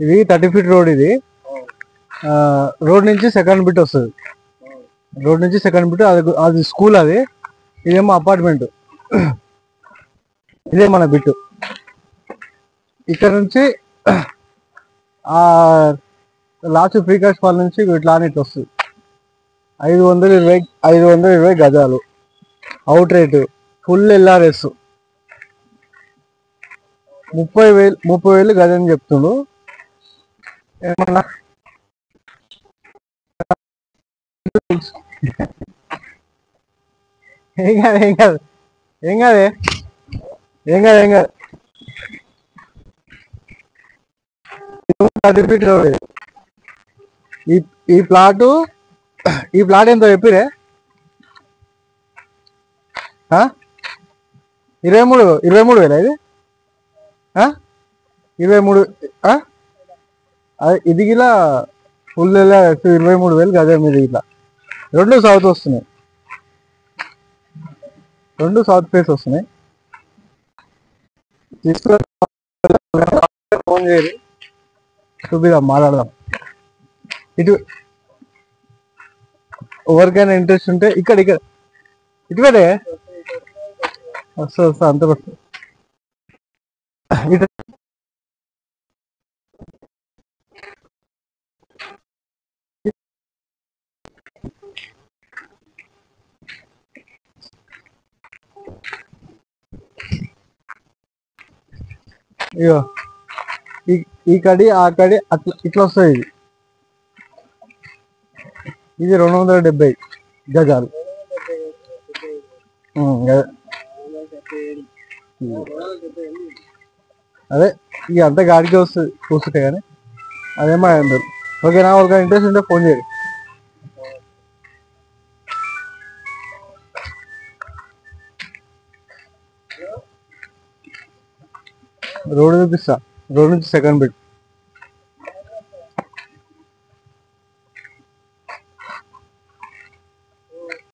ఇది 30 feet road. ఇది road నుంచి సెకండ్ బిట్ వస్తుంది. రోడ్ నుంచి సెకండ్ బిట్ అది స్కూల్. అది ఇదేమో అపార్ట్మెంట్. ఇదే మన బిట్. ఇక్కడ నుంచి లాస్ట్ ఫ్రీకాష్ ఫాల్ నుంచి ఇట్లా అని ఇట్లా వస్తుంది. 520 గజాలు అవుట్ రేటు. ఫుల్ ఎల్ఆర్ఎస్ 30,000 గజం చెప్తుండు. ఏమన్నా ఏం కాదు ఏం కాదు ఏం కాదే ఏం కాదు ఏం కాదు. 30 ఫీట్ రోడ్. ఈ ప్లాట్ ఎంతో చెప్పిరే? 23,000 ఇది. 23 ఇది గిలా ఫుల్ 23,000 గజం మీద. ఇట్లా 2 సౌత్ వస్తున్నాయి. 2 సౌత్ ఫేస్ వస్తున్నాయి. ఫోన్ చేయరు, చూపిద్దాం, మాట్లాడదాం. ఇటు ఎవరికైనా ఇంట్రెస్ట్ ఉంటే ఇక్కడ ఇటువే వస్తా అంత వస్తుంది. ఇటు ఇగో ఈ కడి ఆ కడి అట్లా ఇట్లా వస్తుంది. ఇది 270 గజాలు. అదే ఇక అంత గాడికి వస్తుంది చూస్తుంటే. కానీ అదేమో అందరు ఓకేనా? వాళ్ళకి ఇంట్రెస్ట్ ఉంటే ఫోన్ చేయండి. రోడ్ చూపిస్తా. రోడ్ నుంచి సెకండ్ బిట్.